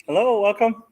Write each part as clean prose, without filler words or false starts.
Hello, welcome.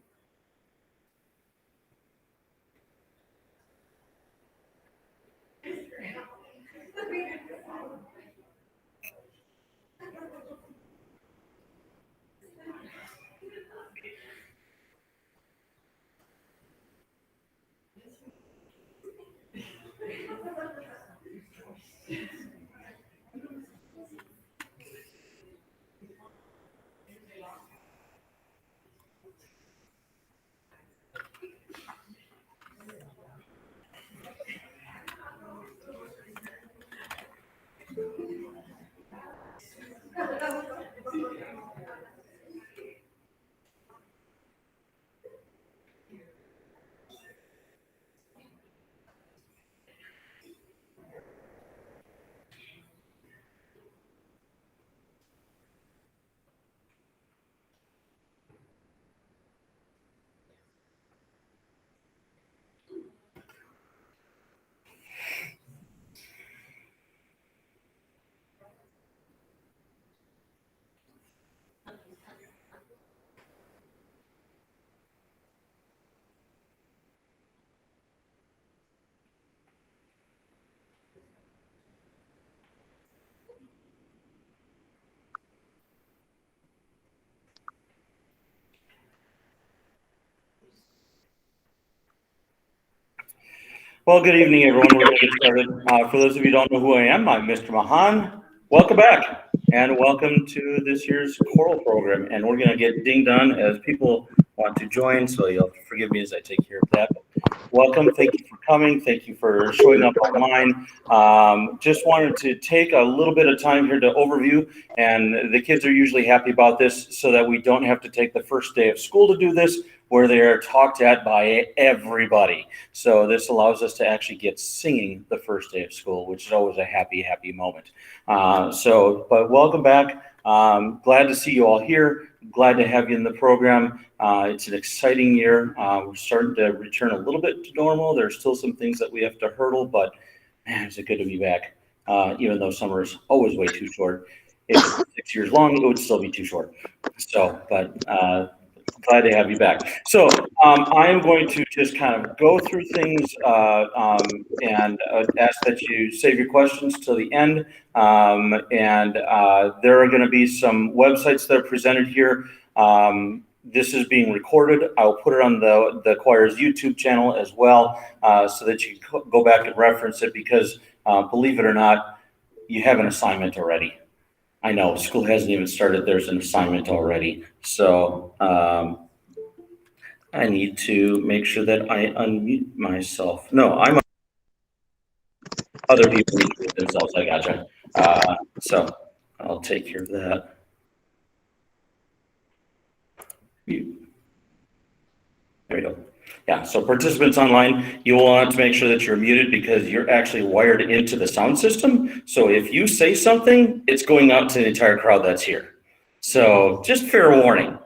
Well, good evening, everyone. We're going to get started. For those of you who don't know who I am, I'm Mr. Mahan. Welcome back, and welcome to this year's choral program. And we're going to get dinged on as people want to join, so you'll forgive me as I take care of that. Welcome. Thank you for coming. Thank you for showing up online. Just wanted to take a little bit of time here to overview, and the kids are usually happy about this so that we don't have to take the first day of school to do this, where they are talked at by everybody. So this allows us to actually get singing the first day of school, which is always a happy, happy moment. But welcome back. Glad to see you all here. Glad to have you in the program. It's an exciting year. We're starting to return a little bit to normal. There's still some things that we have to hurdle, but man, is it good to be back. Even though summer is always way too short. If it was 6 years long, it would still be too short. So, but glad to have you back. So I am going to just kind of go through things and ask that you save your questions till the end. There are going to be some websites that are presented here. This is being recorded. I'll put it on the choir's YouTube channel as well, so that you can go back and reference it, because believe it or not, you have an assignment already. I know, school hasn't even started. There's an assignment already. So I need to make sure that I unmute myself. No, I'm other people need to mute themselves. I gotcha. So I'll take care of that. There we go. Yeah, so participants online, you will want to make sure that you're muted, because you're actually wired into the sound system. So if you say something, it's going out to the entire crowd that's here. So just fair warning.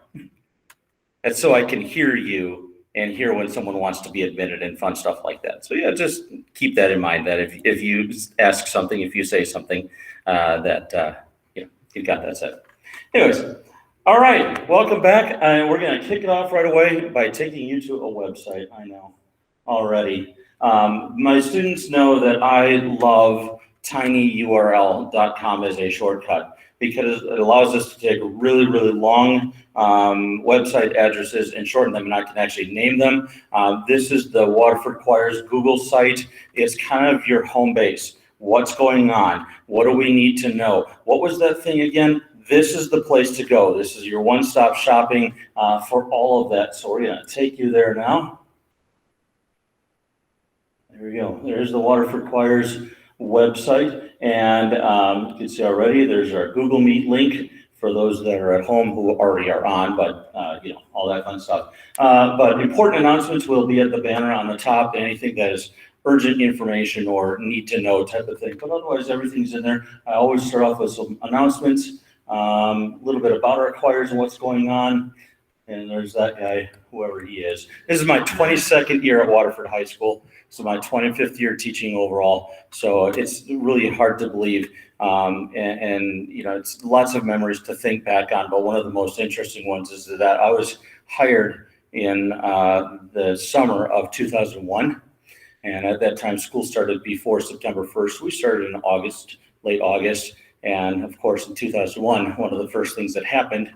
That's so I can hear you and hear when someone wants to be admitted and fun stuff like that. So yeah, just keep that in mind, that if you ask something, if you say something, you got that set. Anyways. All right, welcome back. We're going to kick it off right away by taking you to a website. I know already. My students know that I love tinyurl.com as a shortcut, because it allows us to take really, really long website addresses and shorten them, and I can actually name them. This is the Waterford Choir's Google site. It's kind of your home base. What's going on? What do we need to know? What was that thing again? This is the place to go. This is your one-stop shopping for all of that. So we're going to take you there now. There we go. There's the Waterford Choir's website. And you can see already there's our Google Meet link for those that are at home who already are on, but all that fun stuff. But important announcements will be at the banner on the top. Anything that is urgent information or need to know type of thing. But otherwise, everything's in there. I always start off with some announcements. A little bit about our choirs and what's going on. And there's that guy, whoever he is. This is my 22nd year at Waterford High School. So my 25th year teaching overall. So it's really hard to believe And it's lots of memories to think back on. But one of the most interesting ones is that I was hired in the summer of 2001. And at that time, school started before September 1st. We started in August, late August. And of course, in 2001, one of the first things that happened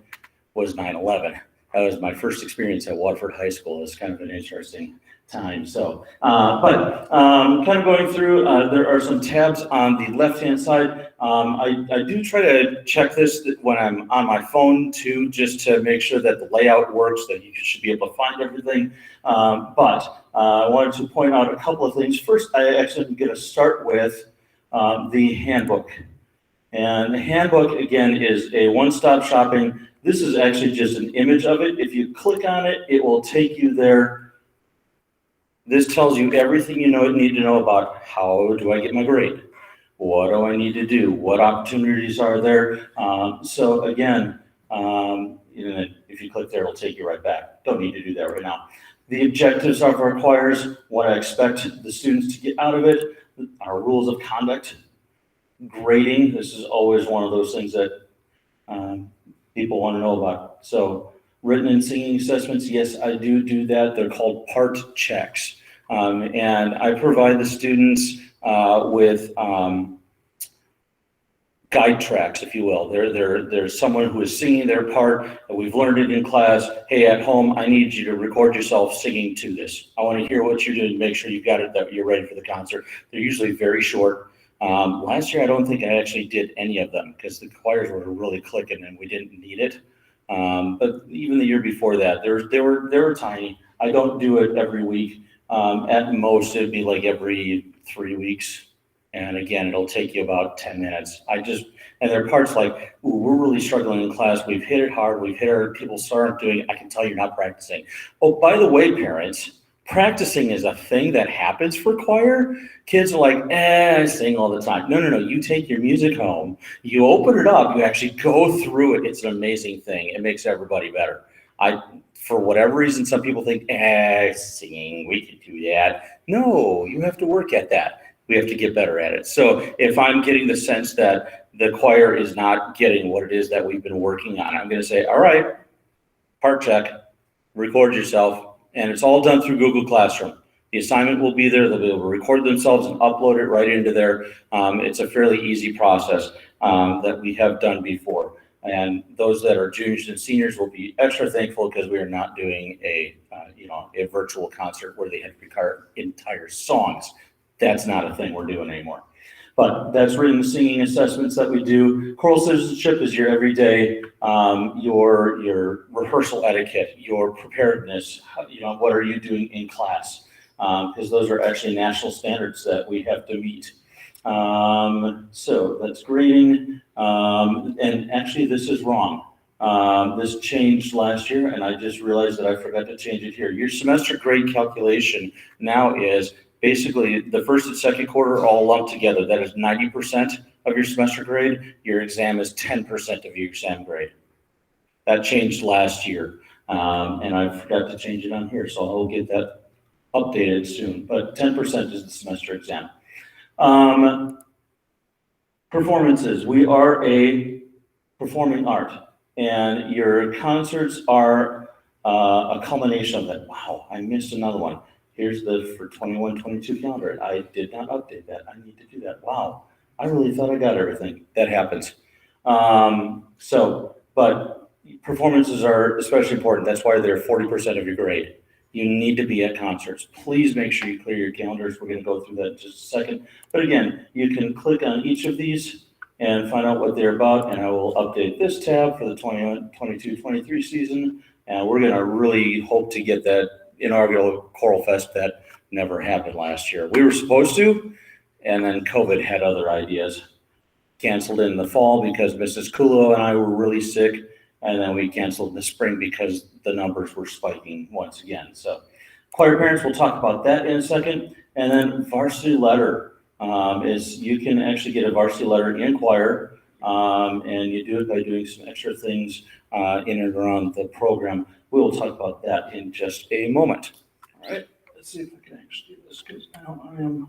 was 9/11. That was my first experience at Watford High School. It's kind of an interesting time. So, kind of going through, there are some tabs on the left-hand side. I do try to check this when I'm on my phone too, just to make sure that the layout works, that you should be able to find everything. But I wanted to point out a couple of things. First, I actually am going to start with the handbook. And the handbook, again, is a one-stop shopping. This is actually just an image of it. If you click on it, it will take you there. This tells you everything you need to know about how do I get my grade? What do I need to do? What opportunities are there? So again, if you click there, it'll take you right back. Don't need to do that right now. The objectives of our choirs, what I expect the students to get out of it, our rules of conduct, grading. This is always one of those things that people want to know about. So written and singing assessments, yes, I do that. They're called part checks. And I provide the students with guide tracks, if you will. There's someone who is singing their part. We've learned it in class. Hey, at home, I need you to record yourself singing to this. I want to hear what you're doing. Make sure you've got it, that you're ready for the concert. They're usually very short. Last year, I don't think I actually did any of them because the choirs were really clicking and we didn't need it. But even the year before that, they were tiny. I don't do it every week. At most, it'd be like every 3 weeks. And again, it'll take you about 10 minutes. And there are parts like, ooh, we're really struggling in class. We've hit it hard. We've hit our people start doing it. I can tell you're not practicing. Oh, by the way, parents, practicing is a thing that happens for choir. Kids are like, I sing all the time. No. You take your music home. You open it up. You actually go through it. It's an amazing thing. It makes everybody better. For whatever reason, some people think, singing, we can do that. No, you have to work at that. We have to get better at it. So if I'm getting the sense that the choir is not getting what it is that we've been working on, I'm going to say, all right, part check, record yourself, and it's all done through Google Classroom. The assignment will be there. They'll be able to record themselves and upload it right into there. It's a fairly easy process that we have done before. And those that are juniors and seniors will be extra thankful because we are not doing a virtual concert where they had to record entire songs. That's not a thing we're doing anymore. But that's written the singing assessments that we do. Choral citizenship is your everyday, your rehearsal etiquette, your preparedness. What are you doing in class? Because those are actually national standards that we have to meet. So that's grading. And actually, this is wrong. This changed last year, and I just realized that I forgot to change it here. Your semester grade calculation now is basically the first and second quarter are all lumped together. That is 90% of your semester grade. Your exam is 10% of your exam grade. That changed last year, and I forgot to change it on here, so I'll get that updated soon. But 10% is the semester exam. Performances. We are a performing art, and your concerts are a culmination of that. Wow, I missed another one. Here's the for 21-22 calendar. I did not update that. I need to do that. Wow, I really thought I got everything. That happens. But performances are especially important. That's why they're 40% of your grade. You need to be at concerts. Please make sure you clear your calendars. We're going to go through that in just a second. But again, you can click on each of these and find out what they're about. And I will update this tab for the 21-22-23 season. And we're going to really hope to get that inaugural Choral Fest that never happened last year. We were supposed to, and then COVID had other ideas. Canceled in the fall because Mrs. Kulo and I were really sick, and then we canceled in the spring because the numbers were spiking once again. So choir parents, we'll talk about that in a second. And then varsity letter is you can actually get a varsity letter in choir, and you do it by doing some extra things in and around the program. We will talk about that in just a moment. All right, let's see if I can actually do this because now I am.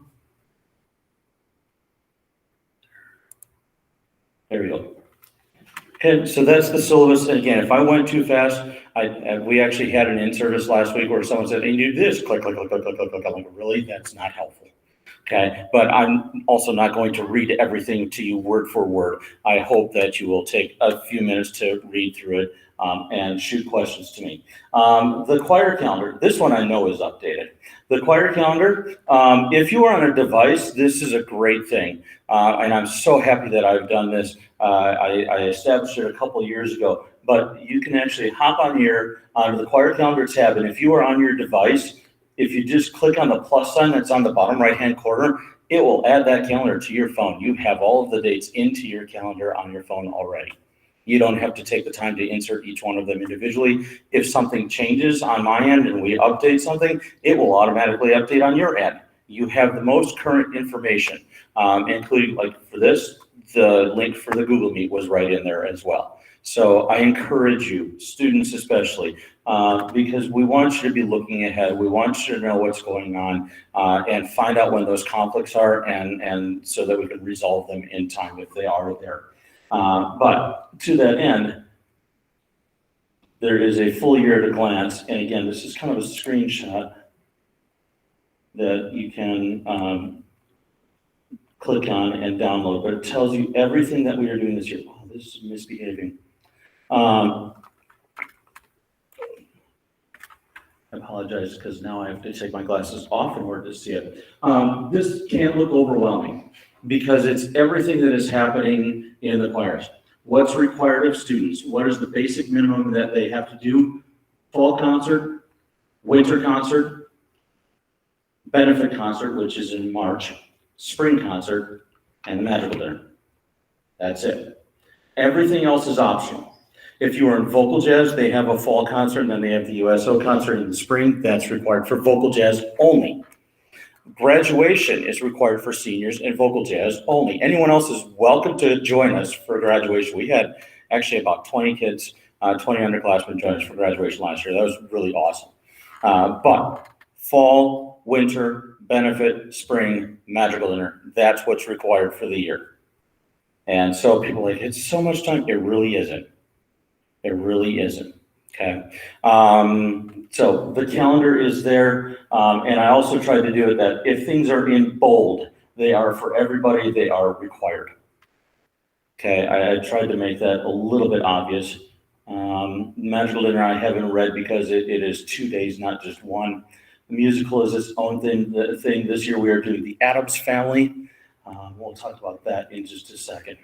There we go. Okay, so that's the syllabus. And again, if I went too fast, we actually had an in-service last week where someone said, hey, you do this, click, click, click, click, click, click, click. I'm like, really? That's not helpful. Okay, but I'm also not going to read everything to you word for word. I hope that you will take a few minutes to read through it and shoot questions to me. The choir calendar, this one I know is updated. The choir calendar, if you are on a device, this is a great thing. And I'm so happy that I've done this. I established it a couple of years ago, but you can actually hop on onto the choir calendar tab, and if you are on your device, if you just click on the plus sign that's on the bottom right-hand corner, it will add that calendar to your phone. You have all of the dates into your calendar on your phone already. You don't have to take the time to insert each one of them individually. If something changes on my end and we update something, it will automatically update on your end. You have the most current information, including, like for this, the link for the Google Meet was right in there as well. So I encourage you, students especially, because we want you to be looking ahead. We want you to know what's going on and find out when those conflicts are, and so that we can resolve them in time if they are there. But to that end, there is a full year at a glance. And again, this is kind of a screenshot that you can click on and download, but it tells you everything that we are doing this year. Oh, this is misbehaving. I apologize because now I have to take my glasses off in order to see it. This can't look overwhelming because it's everything that is happening in the choirs. What's required of students? What is the basic minimum that they have to do? Fall concert, winter concert, benefit concert, which is in March, spring concert, and the magical dinner. That's it. Everything else is optional. If you are in vocal jazz, they have a fall concert, and then they have the USO concert in the spring. That's required for vocal jazz only. Graduation is required for seniors and vocal jazz only. Anyone else is welcome to join us for graduation. We had actually about 20 kids, 20 underclassmen join us for graduation last year. That was really awesome. But fall, winter, benefit, spring, magical dinner, that's what's required for the year. And so people are like, it's so much time. It really isn't. It really isn't. Okay. So the calendar is there. And I also tried to do it that if things are in bold, they are for everybody, they are required. Okay. I tried to make that a little bit obvious. Magical dinner I haven't read because it is 2 days, not just one. The musical is its own thing. This year we are doing the Addams Family. We'll talk about that in just a second.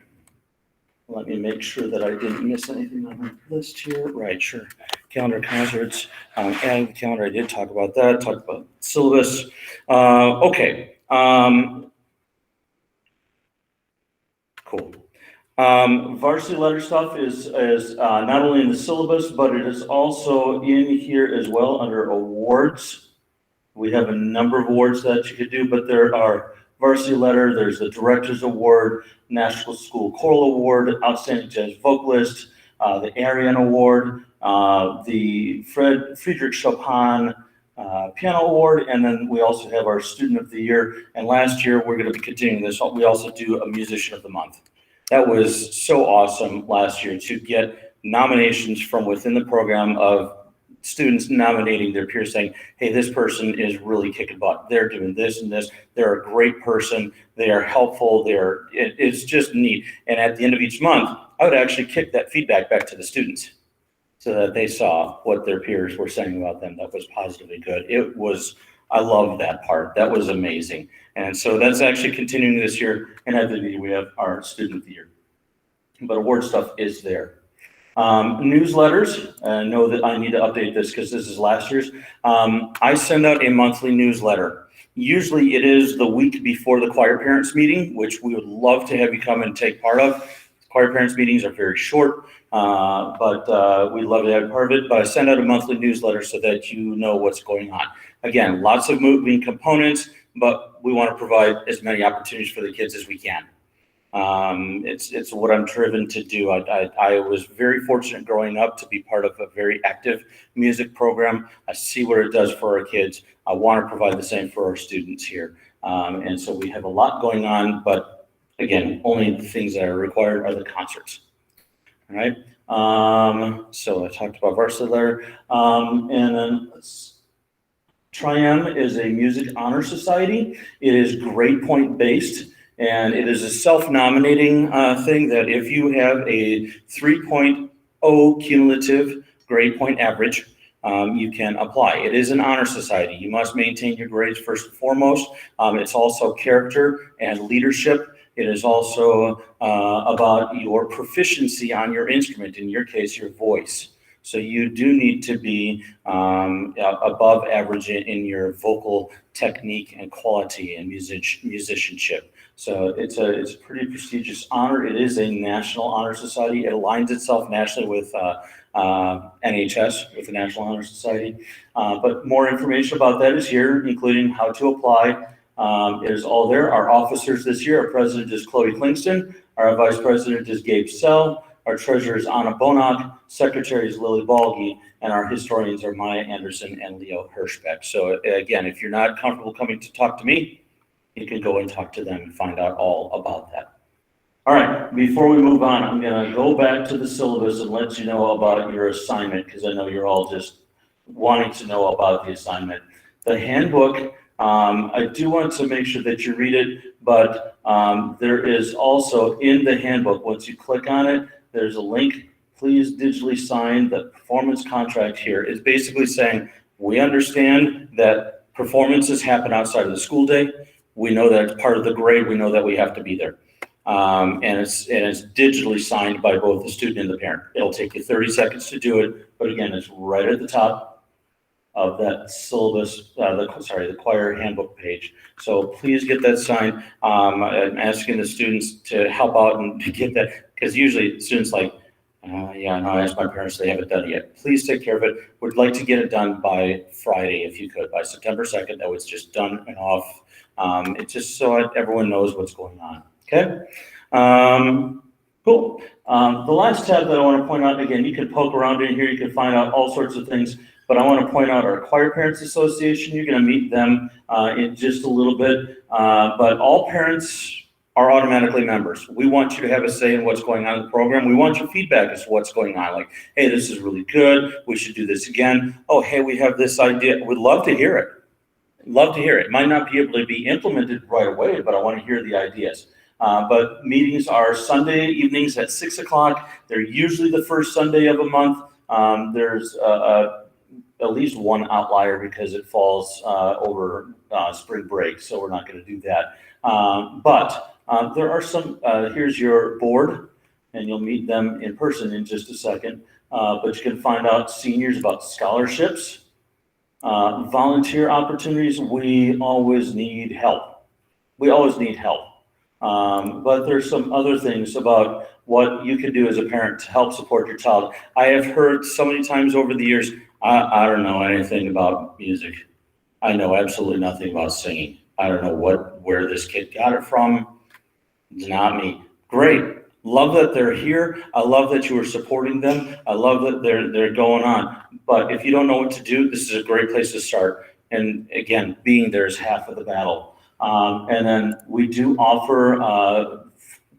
Let me make sure that I didn't miss anything on my list here. Right, sure. Calendar concerts, adding the calendar, I did talk about that, talked about syllabus. Okay. Cool. Varsity letter stuff is not only in the syllabus, but it is also in here as well under awards. We have a number of awards that you could do, but there are varsity letter, there's the Director's Award, National School Choral Award, Outstanding Jazz Vocalist, the Arian Award, the Friedrich Chopin Piano Award, and then we also have our Student of the Year. And last year, we're going to be continuing this. We also do a Musician of the Month. That was so awesome last year to get nominations from within the program of students nominating their peers saying, hey, this person is really kicking butt. They're doing this and this. They're a great person. They are helpful. It's just neat. And at the end of each month, I would actually kick that feedback back to the students so that they saw what their peers were saying about them that was positively good. I love that part. That was amazing. And so that's actually continuing this year. And at the end of the year, we have our Student of the Year. But award stuff is there. Newsletters, I know that I need to update this because this is last year's. I send out a monthly newsletter. Usually it is the week before the choir parents meeting, which we would love to have you come and take part of. Choir parents meetings are very short, but we'd love to have part of it. But I send out a monthly newsletter so that you know what's going on. Again, lots of moving components, but we want to provide as many opportunities for the kids as we can. It's what I'm driven to do. I was very fortunate growing up to be part of a very active music program. I see what it does for our kids. I want to provide the same for our students here. And so we have a lot going on, but Again, only the things that are required are the concerts. All right. So I talked about varsity there. And then Tri-M is a music honor society. It is grade point based, and it is a self-nominating thing that if you have a 3.0 cumulative grade point average, you can apply. It is an honor society. You must maintain your grades first and foremost. It's also character and leadership. It is also about your proficiency on your instrument, in your case, your voice. So you do need to be above average in your vocal technique and quality and musicianship. So it's a pretty prestigious honor. It is a national honor society. It aligns itself nationally with NHS, with the National Honor Society. But more information about that is here, including how to apply. It is all there. Our officers this year, our president is Chloe Klingston. Our vice president is Gabe Sell. Our treasurer is Anna Bonak, secretary is Lily Balgi, and our historians are Maya Anderson and Leo Hirschbeck. So again, if you're not comfortable coming to talk to me, you can go and talk to them and find out all about that. All right, before we move on, I'm gonna go back to the syllabus and let you know about your assignment, because I know you're all just wanting to know about the assignment. The handbook, I do want to make sure that you read it, but there is also in the handbook, once you click on it, there's a link. Please digitally sign the performance contract here. It's basically saying, we understand that performances happen outside of the school day. We know that it's part of the grade. We know that we have to be there. And it's digitally signed by both the student and the parent. It'll take you 30 seconds to do it, but again, it's right at the top of that syllabus, the choir handbook page. So please get that signed. I'm asking the students to help out and get that, because usually students like, yeah, no, I asked my parents, they haven't done it yet. Please take care of it. Would like to get it done by Friday, if you could, by September 2nd, that was just done and off. It's just so everyone knows what's going on, okay? Cool. The last tab that I want to point out, again, you can poke around in here, you can find out all sorts of things, but I want to point out our Choir Parents Association. You're going to meet them in just a little bit, but all parents are automatically members. We want you to have a say in what's going on in the program. We want your feedback as to what's going on. Like, hey, this is really good. We should do this again. Oh, hey, we have this idea. We'd love to hear it. Love to hear it. Might not be able to be implemented right away, but I want to hear the ideas. But meetings are Sunday evenings at 6 o'clock. They're usually the first Sunday of a month. There's at least one outlier because it falls over spring break, so we're not going to do that. But there are some, here's your board, and you'll meet them in person in just a second. But you can find out seniors about scholarships, volunteer opportunities. We always need help. We always need help. But there's some other things about what you can do as a parent to help support your child. I have heard so many times over the years, I don't know anything about music. I know absolutely nothing about singing. I don't know where this kid got it from. It's not me. Great. Love that they're here. I love that you are supporting them. I love that they're going on. But if you don't know what to do, this is a great place to start. And again, being there is half of the battle. And then we do offer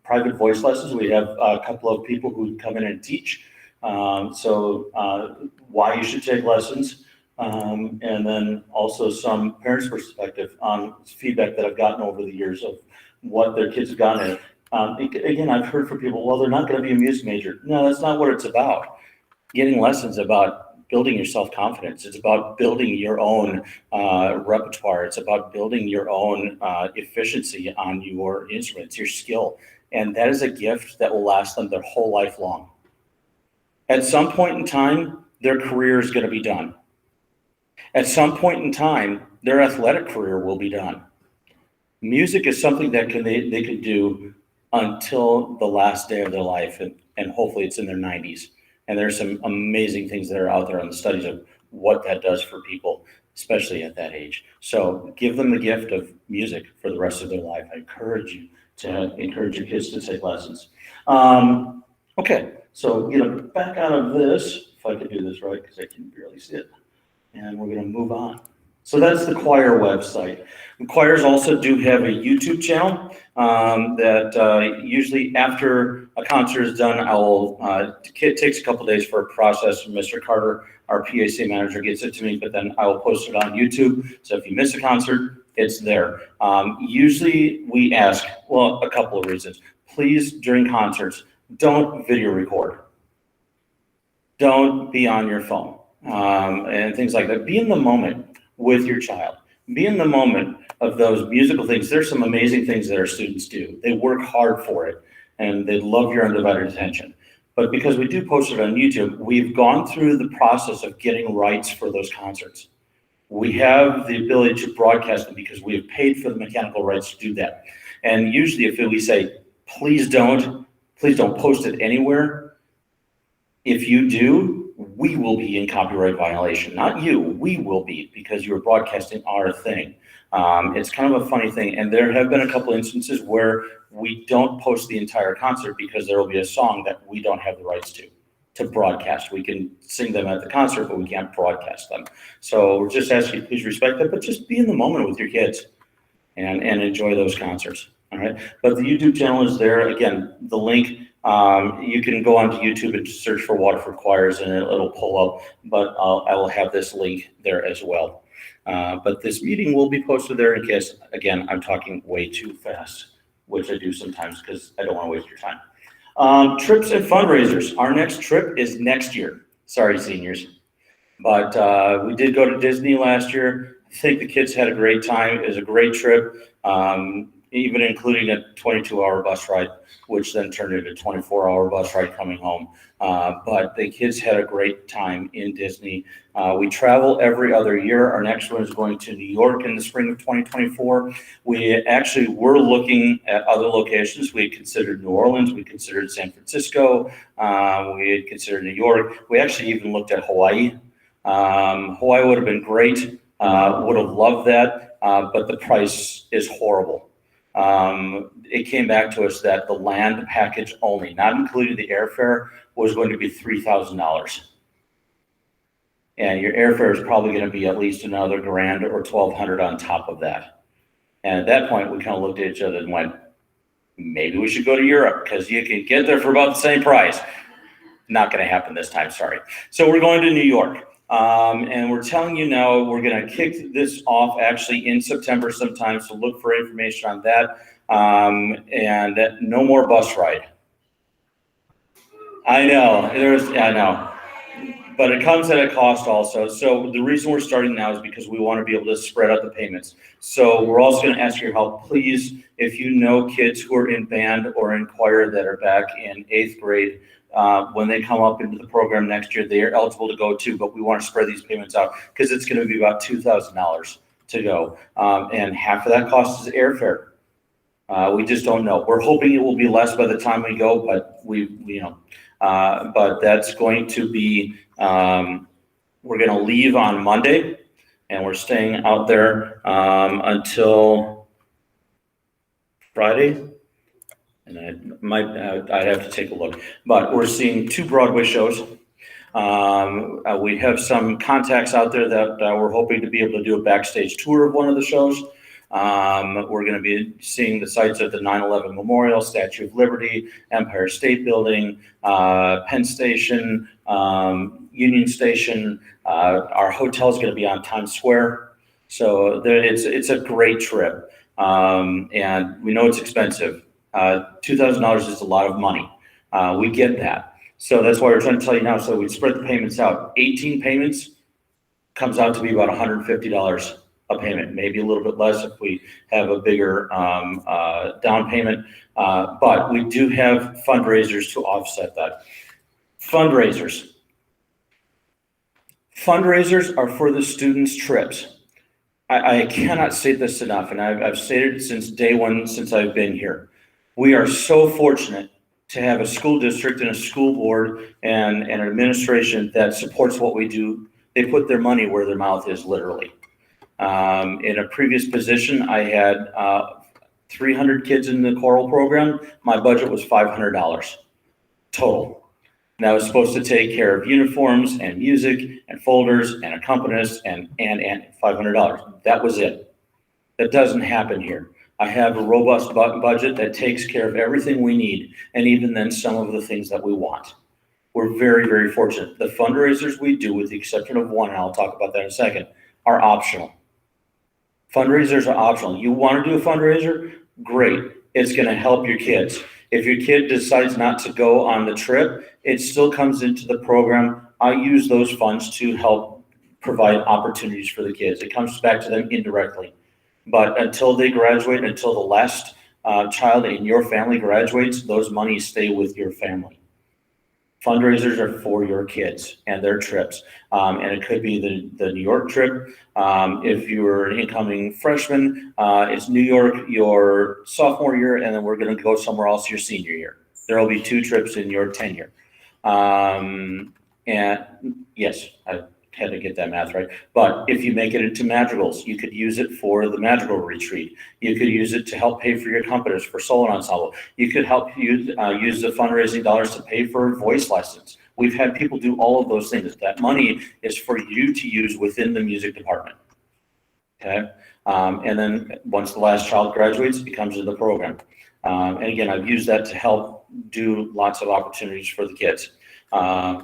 private voice lessons. We have a couple of people who come in and teach. So why you should take lessons. And then also some parents' perspective on feedback that I've gotten over the years of what their kids have gotten at. Again, I've heard from people, well, they're not going to be a music major. No, that's not what it's about. Getting lessons about building your self-confidence. It's about building your own repertoire. It's about building your own efficiency on your instruments, your skill. And that is a gift that will last them their whole life long. At some point in time, their career is going to be done. At some point in time, their athletic career will be done. Music is something that they could do until the last day of their life, and hopefully it's in their 90s. And there's some amazing things that are out there on the studies of what that does for people, especially at that age. So give them the gift of music for the rest of their life. I encourage you to encourage your kids to take lessons. Okay, so back out of this, if I could do this right, because I can barely see it. And we're going to move on. So that's the choir website. The choirs also do have a YouTube channel that usually after a concert is done, it takes a couple days for a process. Mr. Carter, our PAC manager, gets it to me, but then I will post it on YouTube. So if you miss a concert, it's there. Usually we ask, well, a couple of reasons. Please, during concerts, don't video record. Don't be on your phone and things like that. Be in the moment with your child. Be in the moment of those musical things. There's some amazing things that our students do. They work hard for it and they love your undivided attention. But because we do post it on YouTube, we've gone through the process of getting rights for those concerts. We have the ability to broadcast them because we have paid for the mechanical rights to do that. And usually if we say, please don't post it anywhere, if you do, we will be in copyright violation. Not you, we will be, because you're broadcasting our thing. It's kind of a funny thing, and there have been a couple instances where we don't post the entire concert because there will be a song that we don't have the rights to broadcast. We can sing them at the concert, but we can't broadcast them. So we're just asking you, please respect that, but just be in the moment with your kids and enjoy those concerts. All right, but the YouTube channel is there. Again, the link, you can go onto YouTube and search for Waterford Choirs and it'll pull up, but I will have this link there as well. But this meeting will be posted there in case, again, I'm talking way too fast, which I do sometimes because I don't want to waste your time. Trips and fundraisers. Our next trip is next year. Sorry, seniors. But we did go to Disney last year. I think the kids had a great time. It was a great trip, even including a 22-hour bus ride, which then turned into a 24-hour bus ride coming home. But the kids had a great time in Disney. We travel every other year. Our next one is going to New York in the spring of 2024. We actually were looking at other locations. We had considered New Orleans. We considered San Francisco. We had considered New York. We actually even looked at Hawaii. Hawaii would have been great. Would have loved that, but the price is horrible. It came back to us that the land package only, not including the airfare, was going to be $3,000. And your airfare is probably going to be at least another $1,000 or $1,200 on top of that. And at that point, we kind of looked at each other and went, maybe we should go to Europe because you can get there for about the same price. Not going to happen this time, sorry. So we're going to New York. And we're telling you now, we're going to kick this off actually in September sometime, so look for information on that. And no more bus ride. I know, but it comes at a cost also. So the reason we're starting now is because we want to be able to spread out the payments. So we're also going to ask your help, please, if you know kids who are in band or in choir that are back in 8th grade, when they come up into the program next year, they are eligible to go too, but we want to spread these payments out because it's going to be about $2,000 to go. And half of that cost is airfare. We just don't know. We're hoping it will be less by the time we go, but but that's going to be, we're going to leave on Monday and we're staying out there until Friday. And I'd have to take a look, but we're seeing 2 Broadway shows. We have some contacts out there that we're hoping to be able to do a backstage tour of one of the shows. We're going to be seeing the sites of the 9/11 Memorial, Statue of Liberty, Empire State Building, Penn Station, Union Station. Our hotel is going to be on Times Square. So it's a great trip. And we know it's expensive. $2,000 is a lot of money. We get that. So that's why we're trying to tell you now. So we spread the payments out. 18 payments comes out to be about $150 a payment, maybe a little bit less if we have a bigger down payment. But we do have fundraisers to offset that. Fundraisers are for the students' trips. I cannot state this enough, and I've stated it since day one, since I've been here. We are so fortunate to have a school district and a school board and an administration that supports what we do. They put their money where their mouth is, literally. In a previous position, I had 300 kids in the choral program. My budget was $500 total. And that was supposed to take care of uniforms and music and folders and accompanists and $500. That was it. That doesn't happen here. I have a robust budget that takes care of everything we need, and even then some of the things that we want. We're very, very fortunate. The fundraisers we do, with the exception of one, and I'll talk about that in a second, are optional. Fundraisers are optional. You want to do a fundraiser? Great. It's going to help your kids. If your kid decides not to go on the trip, it still comes into the program. I use those funds to help provide opportunities for the kids. It comes back to them indirectly. But until they graduate, until the last child in your family graduates, those monies stay with your family. Fundraisers are for your kids and their trips. And it could be the New York trip. If you're an incoming freshman, it's New York your sophomore year, and then we're going to go somewhere else your senior year. There will be 2 trips in your tenure. And yes, I had to get that math right. But if you make it into madrigals, you could use it for the madrigal retreat. You could use it to help pay for your accompanist for solo ensemble. You could help use the fundraising dollars to pay for voice lessons. We've had people do all of those things. That money is for you to use within the music department. Okay. And then once the last child graduates, it comes into the program. And again, I've used that to help do lots of opportunities for the kids.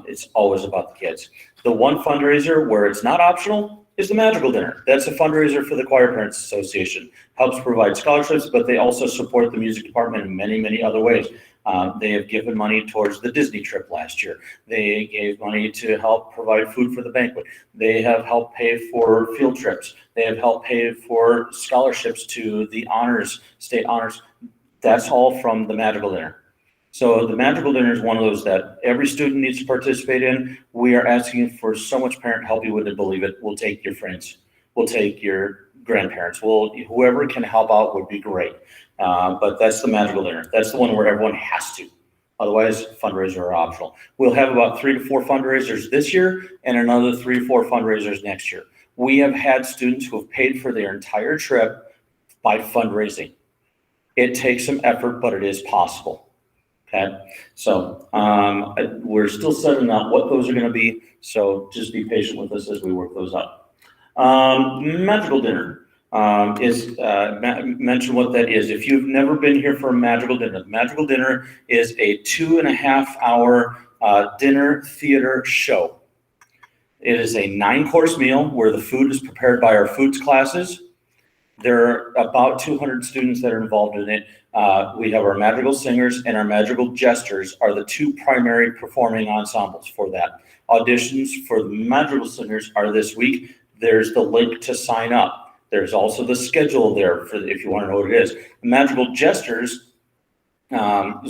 It's always about the kids. The one fundraiser where it's not optional is the Magical Dinner. That's a fundraiser for the Choir Parents Association. Helps provide scholarships, but they also support the music department in many, many other ways. They have given money towards the Disney trip last year. They gave money to help provide food for the banquet. They have helped pay for field trips. They have helped pay for scholarships to the honors, state honors. That's all from the Magical Dinner. So the Magical Dinner is one of those that every student needs to participate in. We are asking for so much parent help, you wouldn't believe it. We'll take your friends. We'll take your grandparents. Whoever can help out would be great. But that's the Magical Dinner. That's the one where everyone has to. Otherwise, fundraisers are optional. We'll have about 3 to 4 fundraisers this year and another 3 or 4 fundraisers next year. We have had students who have paid for their entire trip by fundraising. It takes some effort, but it is possible. Okay, so we're still setting up what those are going to be, so just be patient with us as we work those up. Magical Dinner mention what that is. If you've never been here for a Magical Dinner, the Magical Dinner is a 2.5-hour dinner theater show. It is a 9-course meal where the food is prepared by our foods classes. There are about 200 students that are involved in it. We have our madrigal singers and our madrigal jesters are the 2 primary performing ensembles for that. Auditions for the madrigal singers are this week. There's the link to sign up. There's also the schedule there for if you want to know what it is. The madrigal jesters, let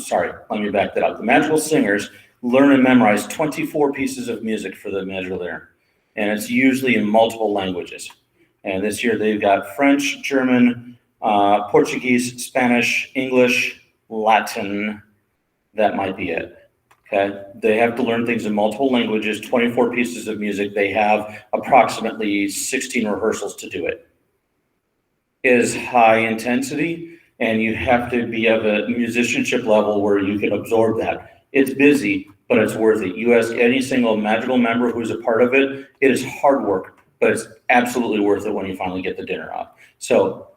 me back that up. The madrigal singers learn and memorize 24 pieces of music for the Magical Dinner, and it's usually in multiple languages. And this year they've got French, German, Portuguese, Spanish, English, Latin. That might be it. Okay. They have to learn things in multiple languages, 24 pieces of music. They have approximately 16 rehearsals to do it. It is high intensity, and you have to be of a musicianship level where you can absorb that. It's busy, but it's worth it. You ask any single magical member who's a part of it, it is hard work, but it's absolutely worth it when you finally get the dinner out. So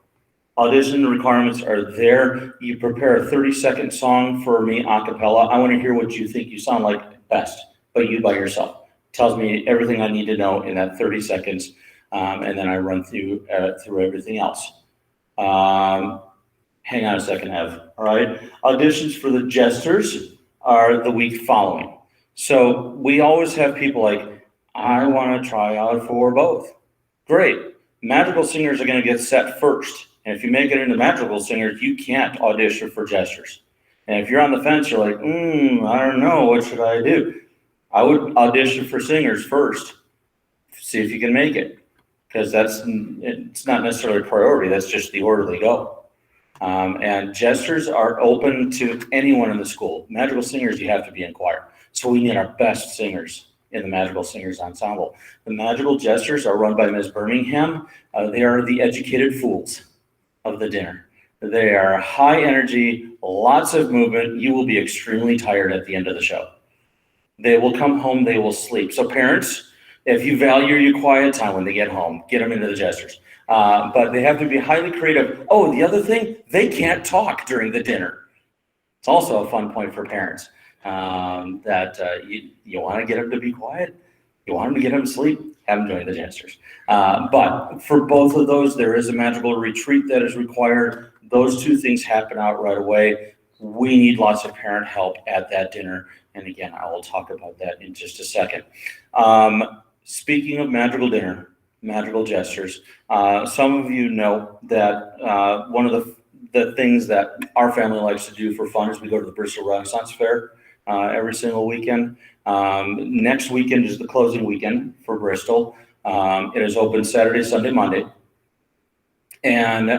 audition requirements are there. You prepare a 30-second song for me a cappella. I want to hear what you think you sound like best, but you by yourself. Tells me everything I need to know in that 30 seconds, and then I run through everything else. Hang on a second, Ev. All right. Auditions for the jesters are the week following. So we always have people like, I want to try out for both. Great. Magical singers are going to get set first. And if you make it into magical singers, you can't audition for jesters. And if you're on the fence, you're like, I don't know, what should I do? I would audition for singers first. See if you can make it. Because it's not necessarily a priority, that's just the order they go. And jesters are open to anyone in the school. Magical singers, you have to be in choir. So we need our best singers in the Magical Singers Ensemble. The Magical Jesters are run by Ms. Birmingham. They are the educated fools of the dinner. They are high energy, lots of movement. You will be extremely tired at the end of the show. They will come home, they will sleep. So parents, if you value your quiet time when they get home, get them into the jesters. But they have to be highly creative. Oh, the other thing, they can't talk during the dinner. It's also a fun point for parents, that you want to get them to be quiet. You want them to get them to sleep, have them join the jesters. But for both of those, there is a magical retreat that is required. Those two things happen out right away. We need lots of parent help at that dinner. And again, I will talk about that in just a second. Speaking of magical dinner, magical gestures, some of you know that one of the things that our family likes to do for fun is we go to the Bristol Renaissance Fair every single weekend. Next weekend is the closing weekend for Bristol. It is open Saturday, Sunday, Monday. And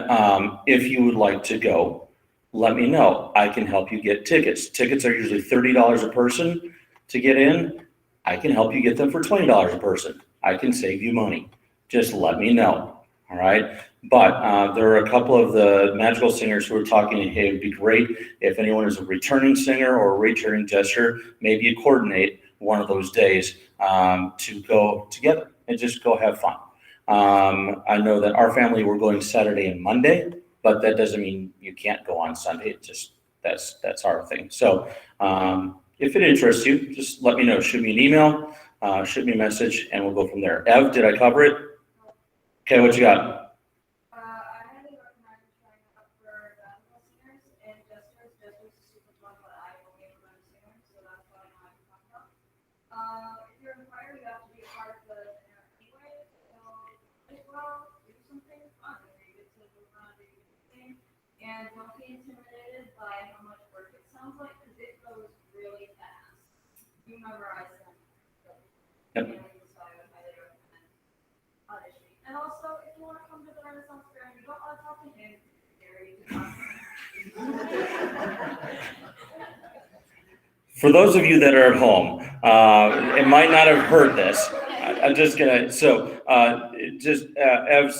if you would like to go, let me know. I can help you get tickets. Tickets are usually $30 a person to get in. I can help you get them for $20 a person. I can save you money. Just let me know. All right. But there are a couple of the magical singers who are talking. Hey, it'd be great if anyone is a returning singer or a returning gesture, maybe you coordinate one of those days to go together and just go have fun. I know that our family, we're going Saturday and Monday, but that doesn't mean you can't go on Sunday. It just, that's our thing. So if it interests you, just let me know. Shoot me an email, shoot me a message, and we'll go from there. Ev, did I cover it? Okay, what you got? I highly recommend trying out for magical singers and jesters. Jesters is super fun, but I only ever been a singer, so that's why I'm not talking about. If you're in choir, you have to be a part of the dinner anyway, so as well, do something fun where you get to move around, you get to sing, and don't be intimidated by how much work it sounds like, because it goes really fast. You memorize them. Yep. So I would highly recommend auditioning. And also, if you want to come to the Renaissance Fair and you don't want to talk to him, Gary, you can talk to him. For those of you that are at home, it might not have heard this. I'm just gonna, Ev's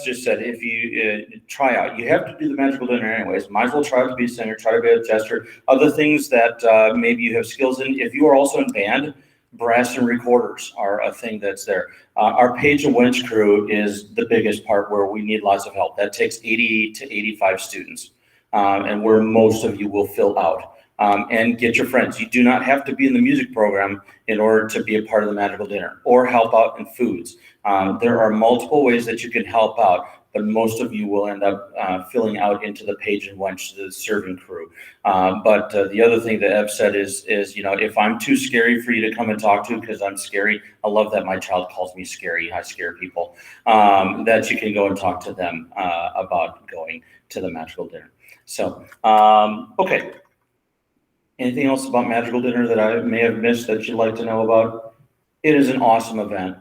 just said, if you try out, you have to do the magical dinner anyways. Might as well try to be a singer, try to be a gesture. Other things that maybe you have skills in. If you are also in band, brass and recorders are a thing that's there. Our Page and Winch crew is the biggest part where we need lots of help. That takes 80 to 85 students, and where most of you will fill out. And get your friends. You do not have to be in the music program in order to be a part of the magical dinner or help out in foods. There are multiple ways that you can help out, but most of you will end up filling out into the Page and Wench, the serving crew. But the other thing that Ev said is, if I'm too scary for you to come and talk to because I'm scary, I love that my child calls me scary. I scare people. That you can go and talk to them about going to the magical dinner. So, okay. Anything else about magical dinner that I may have missed that you'd like to know about? It is an awesome event.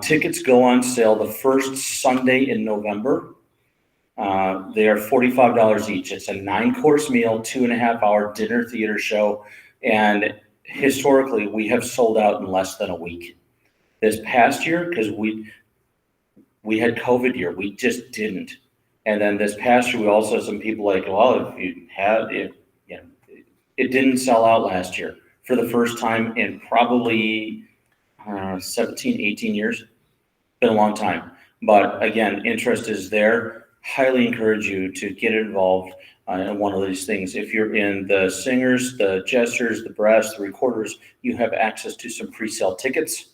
Tickets go on sale the first Sunday in November. They are $45 each. It's a 9-course meal, 2.5-hour dinner theater show. And historically, we have sold out in less than a week. This past year, because we had COVID year, we just didn't. And then this past year, we also had some people like, well, it didn't sell out last year for the first time in probably 17, 18 years. Been a long time. But again, interest is there. Highly encourage you to get involved in one of these things. If you're in the singers, the jesters, the brass, the recorders, you have access to some pre-sale tickets.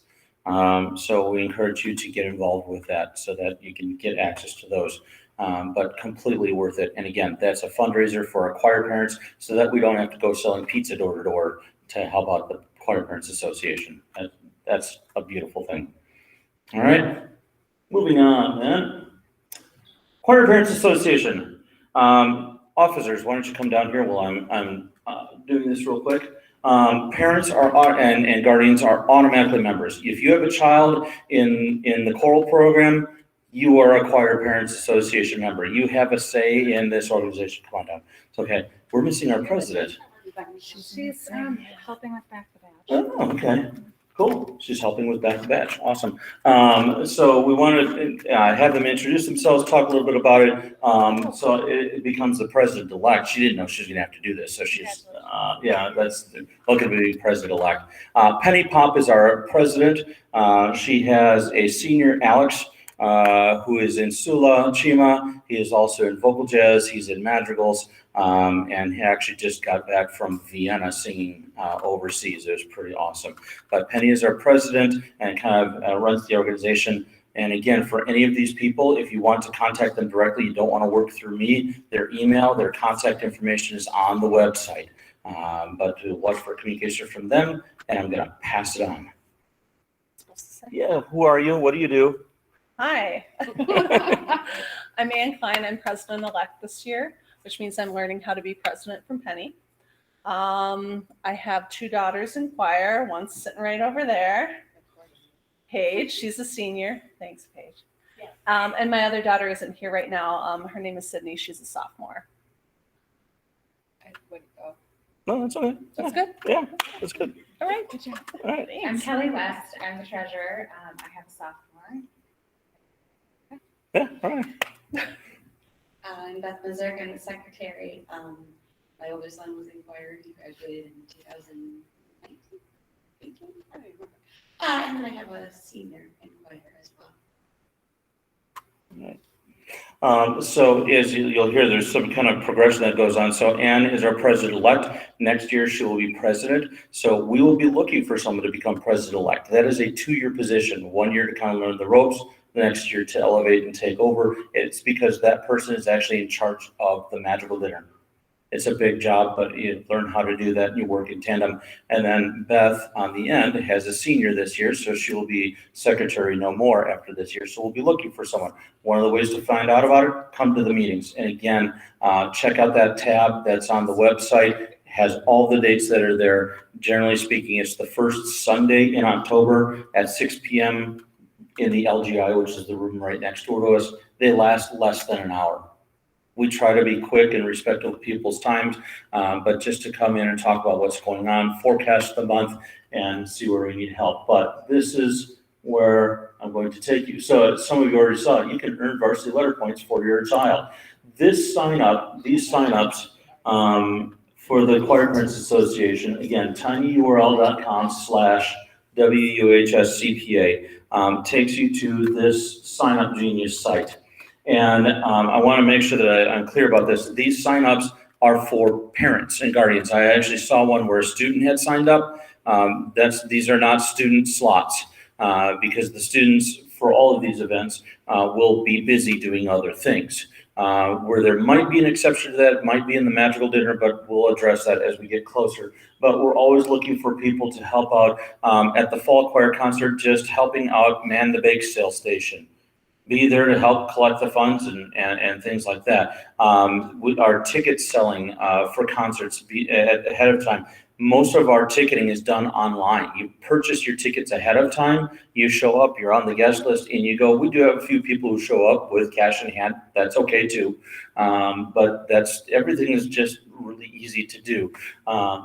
So we encourage you to get involved with that so that you can get access to those. But completely worth it. And again, that's a fundraiser for our choir parents so that we don't have to go selling pizza door to door to help out the Choir Parents Association. That's a beautiful thing. All right, moving on then. Choir Parents Association. Officers, why don't you come down here while I'm doing this real quick. Parents are and guardians are automatically members. If you have a child in the choral program, you are a Choir Parents Association member. You have a say in this organization. Come on down. It's okay. We're missing our president. She's helping with back to back. Oh, okay. Cool. She's helping with back to batch. Awesome. So we want to have them introduce themselves, talk a little bit about it. So it becomes the president-elect. She didn't know she was going to have to do this. So she's, yeah, that's looking to be president-elect. Penny Pop is our president. She has a senior, Alex, who is in Sula, Chima. He is also in vocal jazz. He's in madrigals. And he actually just got back from Vienna singing overseas. It was pretty awesome. But Penny is our president and kind of runs the organization. And again, for any of these people, if you want to contact them directly, you don't want to work through me, their email, their contact information is on the website. But to watch for communication from them, and I'm going to pass it on. Yeah, who are you? What do you do? Hi, I'm Ann Klein. I'm president-elect this year, which means I'm learning how to be president from Penny. I have 2 daughters in choir. One's sitting right over there. Paige, she's a senior. Thanks, Paige. And my other daughter isn't here right now. Her name is Sydney. She's a sophomore. No, that's okay. That's good? Yeah, that's good. All right, good job. All right. Thanks. I'm Kelly West. I'm the treasurer. I have a sophomore. Yeah, all right. I'm Beth Mazurk. I'm the secretary. My oldest son was in choir. He graduated in 2019. I don't remember. And then I have a senior in choir as well. So as you'll hear, there's some kind of progression that goes on. So Ann is our president-elect. Next year, she will be president. So we will be looking for someone to become president-elect. That is a 2-year position, 1 year to kind of learn the ropes, the next year to elevate and take over. It's because that person is actually in charge of the magical dinner. It's a big job, but you learn how to do that and you work in tandem. And then Beth on the end has a senior this year, so she will be secretary no more after this year. So we'll be looking for someone. One of the ways to find out about it, come to the meetings. And again, check out that tab that's on the website. It has all the dates that are there. Generally speaking, it's the first Sunday in October at 6 p.m. in the LGI, which is the room right next door to us. They last less than an hour. We try to be quick and respectful of people's times, but just to come in and talk about what's going on, forecast the month, and see where we need help. But this is where I'm going to take you. So some of you already saw it. You can earn varsity letter points for your child. This sign up, these sign-ups for the Choir Parents Association, again, tinyurl.com/WUHS CPA takes you to this Sign Up Genius site. And I want to make sure that I'm clear about this. These signups are for parents and guardians. I actually saw one where a student had signed up. These are not student slots because the students for all of these events will be busy doing other things. Where there might be an exception to that, might be in the magical dinner, but we'll address that as we get closer. But we're always looking for people to help out at the fall choir concert, just helping out man the bake sale station. Be there to help collect the funds and things like that. Our ticket selling for concerts ahead of time. Most of our ticketing is done online. You purchase your tickets ahead of time, you show up, you're on the guest list, and you go. We do have a few people who show up with cash in hand. That's okay too. But everything is just really easy to do.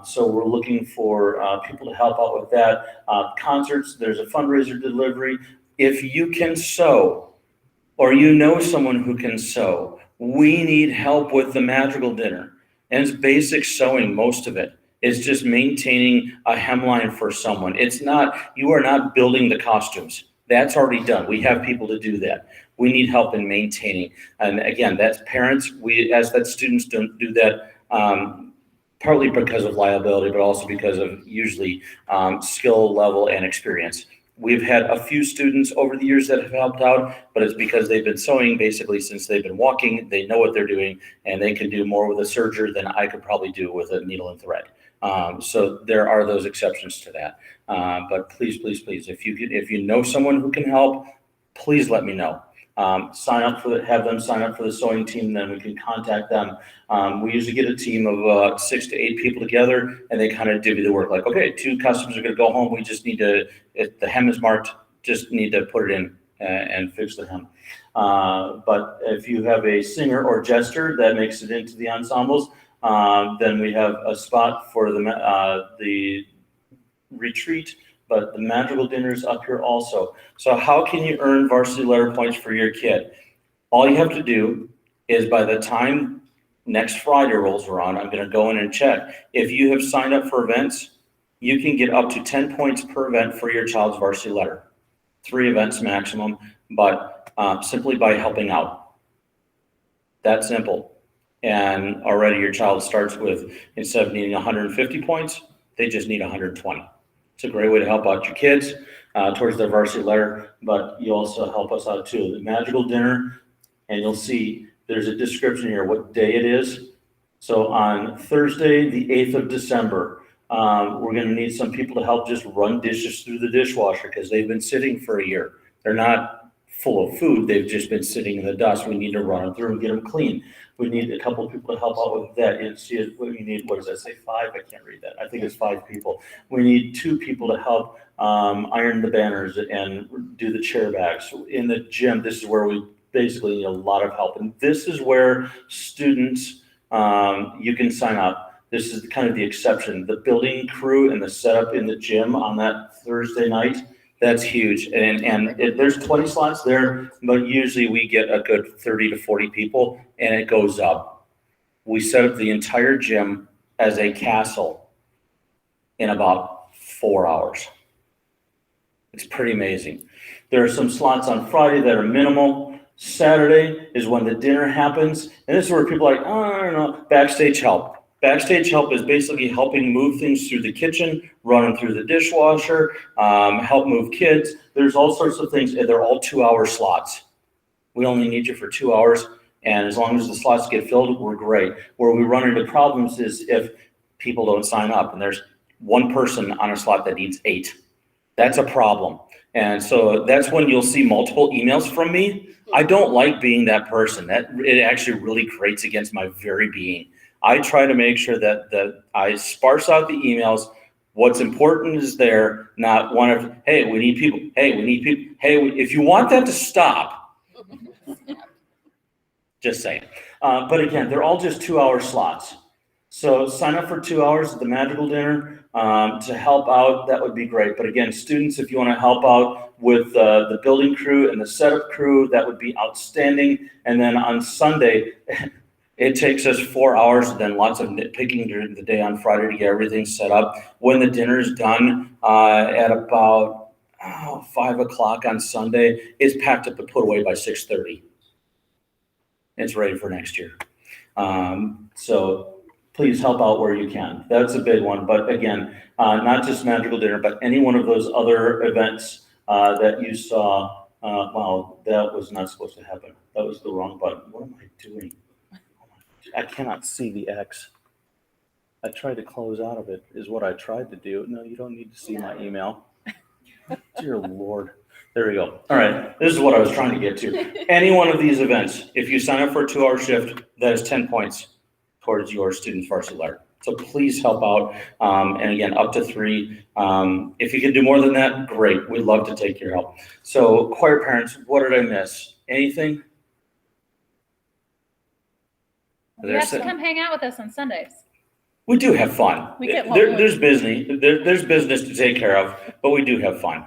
So we're looking for people to help out with that. Concerts, there's a fundraiser delivery. If you can sew, or you know someone who can sew, we need help with the magical dinner. And it's basic sewing, most of it. It's just maintaining a hemline for someone. You are not building the costumes. That's already done. We have people to do that. We need help in maintaining. And again, that's parents. We ask that students don't do that, partly because of liability, but also because of usually skill level and experience. We've had a few students over the years that have helped out, but it's because they've been sewing basically since they've been walking. They know what they're doing, and they can do more with a serger than I could probably do with a needle and thread. So there are those exceptions to that. But please, please, please, if you know someone who can help, please let me know. Have them sign up for the sewing team, then we can contact them. We usually get a team of 6 to 8 people together, and they kind of divvy the work. Like, okay, 2 customers are going to go home. We just need to, if the hem is marked, just need to put it in and fix the hem. But if you have a singer or jester that makes it into the ensembles, then we have a spot for the retreat but the magical dinner is up here also. So how can you earn varsity letter points for your kid? All you have to do is by the time next Friday rolls around, I'm going to go in and check. If you have signed up for events, you can get up to 10 points per event for your child's varsity letter. 3 events maximum, but simply by helping out. That simple. And already your child starts with, instead of needing 150 points, they just need 120. It's a great way to help out your kids towards their varsity letter, but you also help us out too. The magical dinner, and you'll see there's a description here what day it is. So on Thursday, the 8th of December, we're going to need some people to help just run dishes through the dishwasher because they've been sitting for a year. They're not full of food. They've just been sitting in the dust. We need to run them through and get them clean. We need a couple of people to help out with that. And see what we need. What does that say? 5? I can't read that. I think it's 5 people. We need 2 people to help iron the banners and do the chair backs. In the gym, this is where we basically need a lot of help. And this is where students, you can sign up. This is kind of the exception. The building crew and the setup in the gym on that Thursday night, that's huge. There's 20 slots there, but usually we get a good 30 to 40 people and it goes up. We set up the entire gym as a castle in about 4 hours. It's pretty amazing. There are some slots on Friday that are minimal. Saturday is when the dinner happens. And this is where people are like, oh, I don't know, backstage help. Backstage help is basically helping move things through the kitchen, running through the dishwasher, help move kids. There's all sorts of things, and they're all 2-hour slots. We only need you for 2 hours, and as long as the slots get filled, we're great. Where we run into problems is if people don't sign up, and there's one person on a slot that needs 8. That's a problem. And so that's when you'll see multiple emails from me. I don't like being that person. It actually really grates against my very being. I try to make sure that I sparse out the emails. What's important is there, not one of, hey, we need people. Hey, we need people. Hey, if you want that to stop, just saying. But again, they're all just 2-hour slots. So sign up for 2 hours at the magical dinner to help out. That would be great. But again, students, if you want to help out with the building crew and the setup crew, that would be outstanding. And then on Sunday, it takes us 4 hours and then lots of nitpicking during the day on Friday to get everything set up. When the dinner is done at about 5 o'clock on Sunday, it's packed up and put away by 6:30. It's ready for next year. So please help out where you can. That's a big one. But again, not just magical dinner, but any one of those other events that you saw. Wow, that was not supposed to happen. That was the wrong button. What am I doing? I cannot see the X. I tried to close out of it, is what I tried to do. No, you don't need to see my email. Dear Lord. There we go. All right. This is what I was trying to get to. Any one of these events, if you sign up for a 2-hour shift, that is 10 points towards your student's varsity letter. So please help out. And again, up to 3. If you can do more than that, great. We'd love to take your help. So choir parents, what did I miss? Anything? You have to come hang out with us on Sundays. We do have fun. We get There's business to take care of, but we do have fun.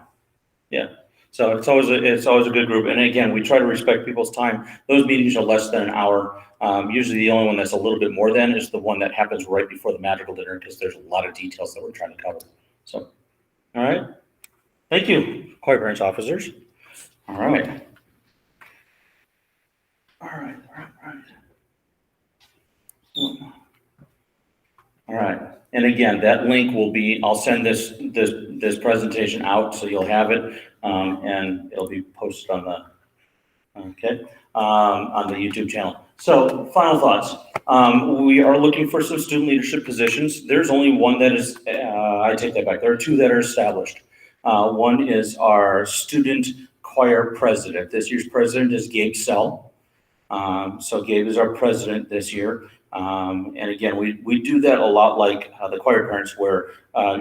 Yeah. So it's always a good group. And again, we try to respect people's time. Those meetings are less than an hour. Usually the only one that's a little bit more than is the one that happens right before the magical dinner because there's a lot of details that we're trying to cover. So, all right. Thank you, choir parents, officers. All right. All right. All right, and again, that link will be, I'll send this presentation out so you'll have it, and it'll be posted on the YouTube channel. So final thoughts. We are looking for some student leadership positions. There's only one that is, I take that back. There are 2 that are established. One is our student choir president. This year's president is Gabe Sell. So Gabe is our president this year. And again, we do that a lot like the choir parents, where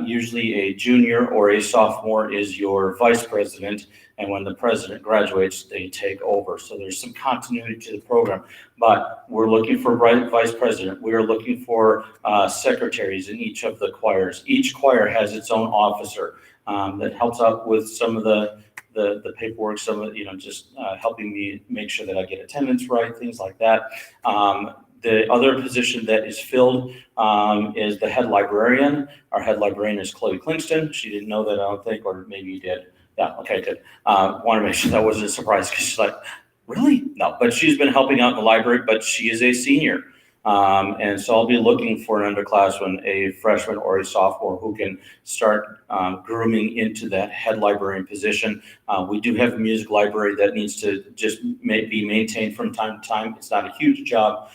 usually a junior or a sophomore is your vice president, and when the president graduates, they take over. So there's some continuity to the program, but we're looking for vice president. We are looking for secretaries in each of the choirs. Each choir has its own officer. that helps out with some of the paperwork, some of, just helping me make sure that I get attendance right, things like that. The other position that is filled is the head librarian. Our head librarian is Chloe Klingston. She didn't know that, I don't think, or maybe you did. Yeah, okay, good. Want to make sure that wasn't a surprise because she's like, really? No, but she's been helping out in the library, but she is a senior. And so I'll be looking for an underclassman, a freshman or a sophomore who can start grooming into that head librarian position. We do have a music library that needs to just be maintained from time to time. It's not a huge job,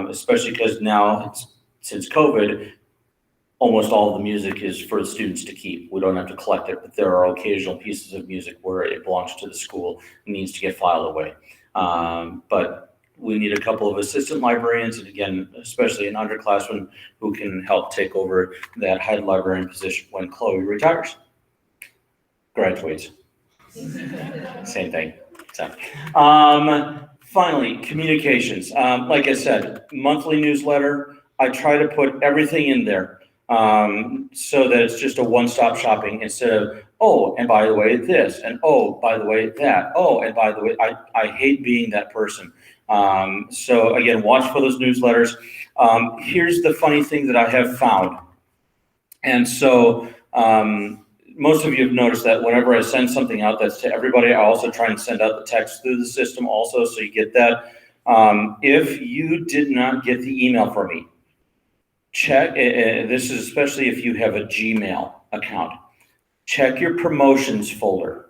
especially because now, since COVID, almost all of the music is for the students to keep. We don't have to collect it, but there are occasional pieces of music where it belongs to the school and needs to get filed away. But we need a couple of assistant librarians, and again, especially an underclassman who can help take over that head librarian position when Chloe retires, graduates. Same thing. So, finally, communications. Like I said, monthly newsletter. I try to put everything in there so that it's just a one-stop shopping instead of, oh, and by the way, this, and oh, by the way, that, oh, and by the way, I hate being that person. So again, watch for those newsletters. Here's the funny thing that I have found. And so most of you have noticed that whenever I send something out that's to everybody, I also try and send out the text through the system also, so you get that. If you did not get the email from me, check, this is especially if you have a Gmail account, check your promotions folder.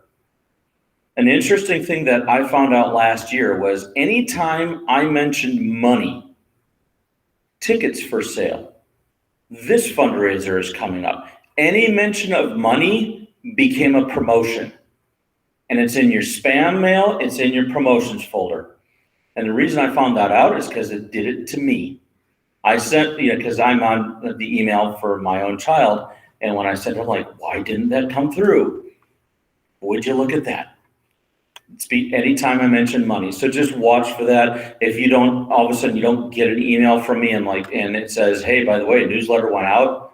An interesting thing that I found out last year was anytime I mentioned money, tickets for sale, this fundraiser is coming up. Any mention of money became a promotion. And it's in your spam mail, it's in your promotions folder. And the reason I found that out is because it did it to me. I sent, because I'm on the email for my own child, and when I sent it, I'm like, why didn't that come through? Would you look at that? Anytime I mention money. So just watch for that. If you don't, all of a sudden you don't get an email from me and it says, hey, by the way, a newsletter went out,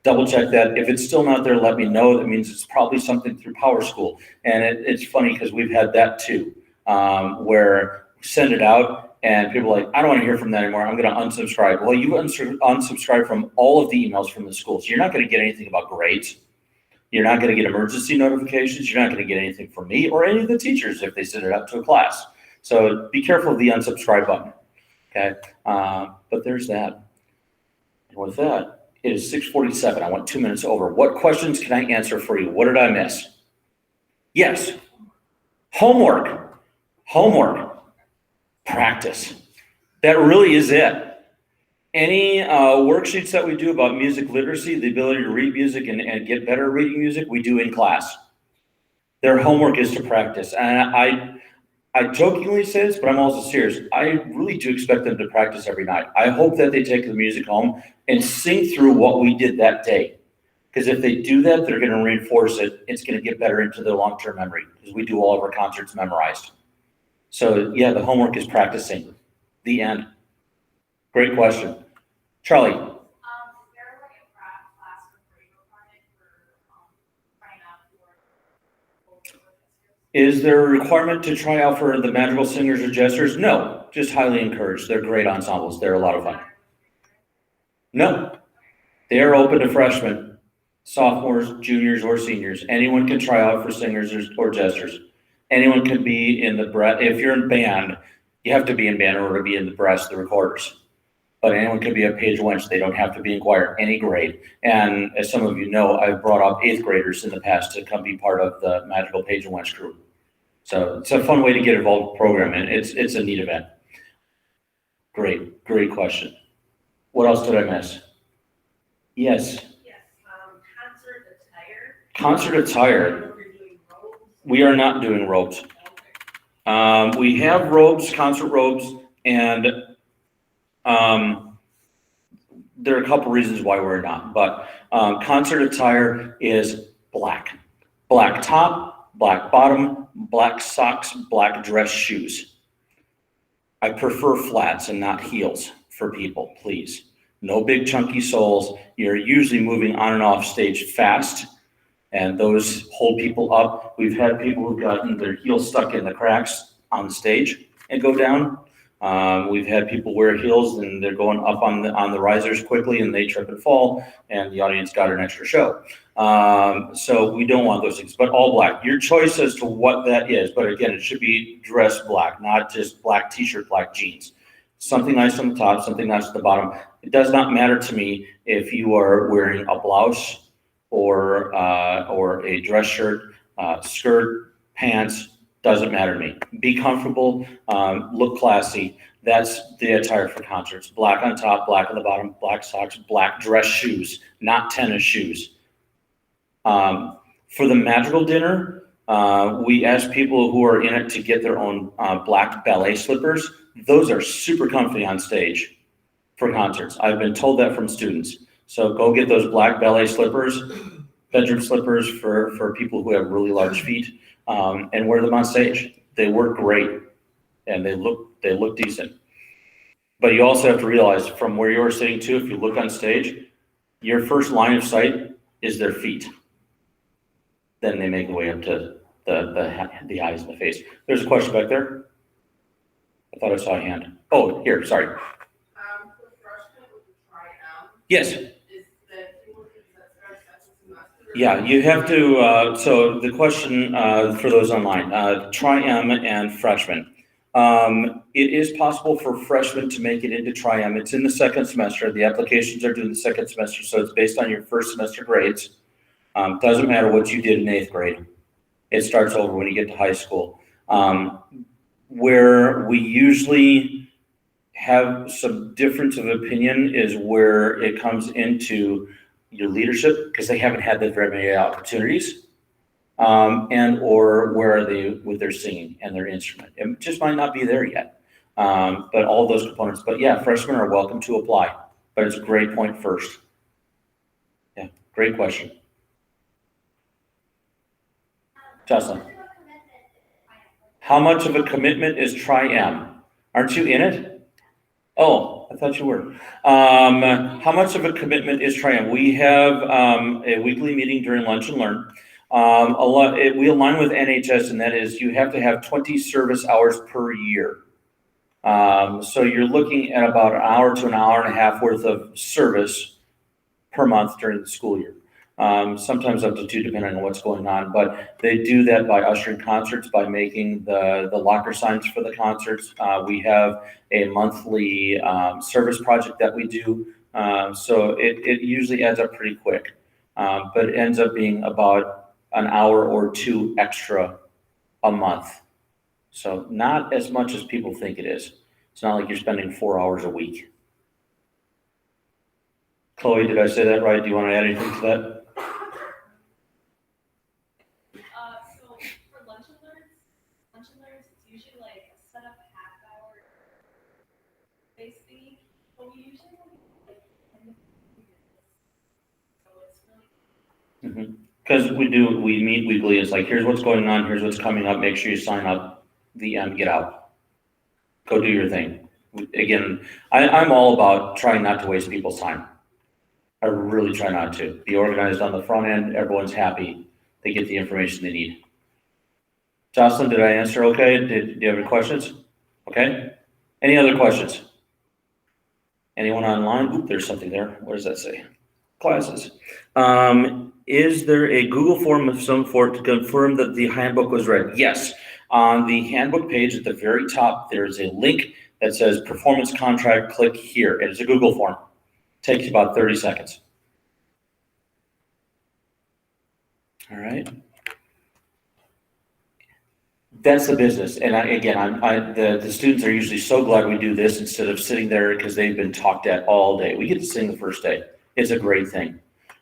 double check that. If it's still not there, let me know. That means it's probably something through PowerSchool. And it's funny because we've had that too, where we send it out and people are like, I don't want to hear from that anymore. I'm going to unsubscribe. Well, you unsubscribe from all of the emails from the schools. You're not going to get anything about grades. You're not going to get emergency notifications. You're not going to get anything from me or any of the teachers if they send it out to a class. So be careful of the unsubscribe button, okay? But there's that. And with that, it is 6:47. I went 2 minutes over. What questions can I answer for you? What did I miss? Yes. Homework. Practice. That really is it. Any worksheets that we do about music literacy, the ability to read music and get better at reading music, we do in class. Their homework is to practice. And I jokingly say this, but I'm also serious. I really do expect them to practice every night. I hope that they take the music home and sing through what we did that day. Because if they do that, they're going to reinforce it. It's going to get better into their long-term memory because we do all of our concerts memorized. So yeah, the homework is practicing. The end. Great question. Charlie. Is there like a class or grade requirement for trying out for? Is there a requirement to try out for the Magical Singers or Jesters? No, just highly encouraged. They're great ensembles. They're a lot of fun. No, they are open to freshmen, sophomores, juniors, or seniors. Anyone can try out for singers or jesters. Anyone can be in the if you're in band, you have to be in band in order to be in the brass, the recorders. But anyone can be a page wench. They don't have to be in choir, any grade. And as some of you know, I've brought up 8th graders in the past to come be part of the Magical Page and Wench crew. So it's a fun way to get involved with the program, and it's a neat event. Great question. What else did I miss? Yes. Yes, concert attire. Concert attire. We are not doing robes. We have robes, concert robes, and there are a couple reasons why we're not, but concert attire is black. Black top, black bottom, black socks, black dress shoes. I prefer flats and not heels for people, please. No big chunky soles. You're usually moving on and off stage fast, and those hold people up. We've had people who've gotten their heels stuck in the cracks on the stage and go down. We've had people wear heels and they're going up on the risers quickly and they trip and fall, and the audience got an extra show. So we don't want those things, but all black. Your choice as to what that is, but again, it should be dressed black, not just black t-shirt, black jeans. Something nice on the top, something nice at the bottom. It does not matter to me if you are wearing a blouse or a dress shirt, skirt, pants. Doesn't matter to me. Be comfortable, look classy. That's the attire for concerts. Black on top, black on the bottom, black socks, black dress shoes, not tennis shoes. For the magical dinner, we ask people who are in it to get their own black ballet slippers. Those are super comfy on stage for concerts. I've been told that from students. So go get those black ballet slippers, bedroom slippers for people who have really large feet, and wear them on stage. They work great and they look decent. But you also have to realize from where you're sitting too, if you look on stage, your first line of sight is their feet. Then they make their way up to the eyes and the face. There's a question back there. I thought I saw a hand. Oh, here, sorry. For freshmen with the tri-M. Yes. Is that second semester? Yeah, you have to, so the question for those online, tri-M and freshmen. It is possible for freshmen to make it into tri-M. It's in the second semester. The applications are due in the second semester, so it's based on your first semester grades. Doesn't matter what you did in 8th grade. It starts over when you get to high school. Where we usually have some difference of opinion is where it comes into your leadership, because they haven't had that very many opportunities, and or where are they with their singing and their instrument. It just might not be there yet, but all those components. But yeah, freshmen are welcome to apply, but it's a great point first. Yeah, great question. Jocelyn. How much of a commitment is tri-M? Aren't you in it? Oh, I thought you were. How much of a commitment is tri-M? We have a weekly meeting during lunch and learn. We align with NHS, and that is you have to have 20 service hours per year. So you're looking at about an hour to an hour and a half worth of service per month during the school year. Sometimes up to 2 depending on what's going on, but they do that by ushering concerts, by making the locker signs for the concerts. We have a monthly service project that we do, so it usually adds up pretty quick, but it ends up being about an hour or 2 extra a month. So not as much as people think it is. It's not like you're spending 4 hours a week. Chloe, did I say that right? Do you want to add anything to that? So for lunch and learns, it's usually like a set up half-hour space fee, but we usually like 10 to 15 minutes. So it's really. Because we meet weekly. It's like, here's what's going on, here's what's coming up. Make sure you sign up. The end, get out. Go do your thing. Again, I'm all about trying not to waste people's time. I really try not to. Be organized on the front end. Everyone's happy. They get the information they need. Jocelyn, did I answer okay? Do you have any questions? Okay. Any other questions? Anyone online? Oop, there's something there. What does that say? Classes. Is there a Google form of some sort to confirm that the handbook was read? Yes. On the handbook page at the very top, there's a link that says performance contract. Click here. It is a Google form. Takes about 30 seconds. All right. That's the business. And the students are usually so glad we do this instead of sitting there because they've been talked at all day. We get to sing the first day. It's a great thing.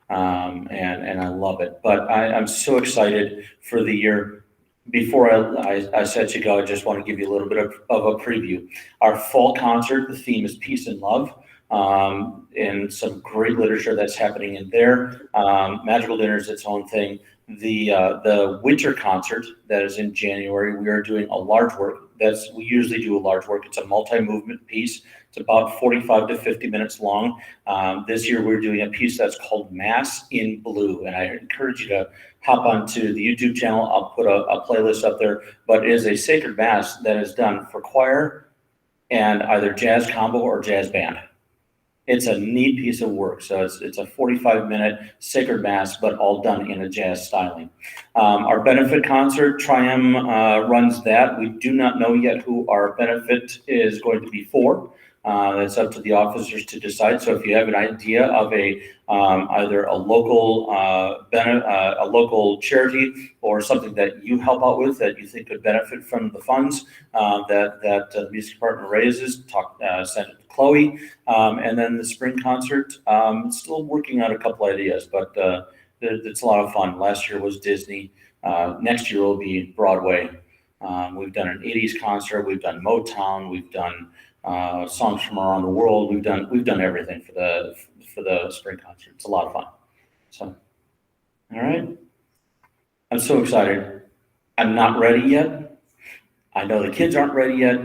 And I love it. But I'm so excited for the year. Before I set you go, I just want to give you a little bit of a preview. Our fall concert, the theme is peace and love. And some great literature that's happening in there. Magical Dinner is its own thing. The winter concert that is in January, we are doing a large work. We usually do a large work. It's a multi-movement piece. It's about 45 to 50 minutes long. This year we're doing a piece that's called Mass in Blue, and I encourage you hop onto the YouTube channel. I'll put a playlist up there, but it is a sacred mass that is done for choir and either jazz combo or jazz band. It's a neat piece of work. So it's a 45-minute sacred mass, but all done in a jazz styling. Our benefit concert, Trium runs that. We do not know yet who our benefit is going to be for. That's up to the officers to decide. So if you have an idea of either a local charity or something that you help out with that you think could benefit from the funds that the music department raises, send it to Chloe. And then the spring concert, still working on a couple ideas, but it's a lot of fun. Last year was Disney. Next year will be Broadway. We've done an 80s concert. We've done Motown. We've done songs from around the world. We've done everything for the spring concert. It's a lot of fun. So, all right. I'm so excited. I'm not ready yet. I know the kids aren't ready yet.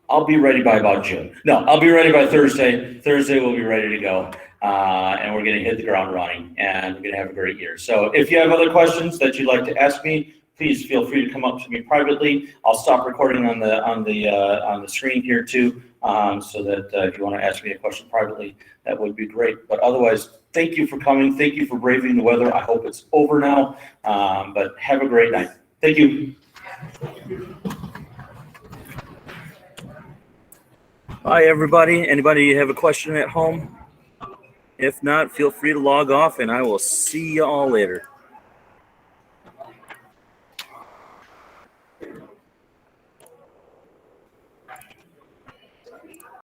I'll be ready by about June. No, I'll be ready by Thursday. Thursday we'll be ready to go. And we're going to hit the ground running, and we're going to have a great year. So if you have other questions that you'd like to ask me, please feel free to come up to me privately. I'll stop recording on the screen here too, so that if you want to ask me a question privately, that would be great. But otherwise, thank you for coming. Thank you for braving the weather. I hope it's over now, but have a great night. Thank you. Hi, everybody. Anybody have a question at home? If not, feel free to log off, and I will see you all later.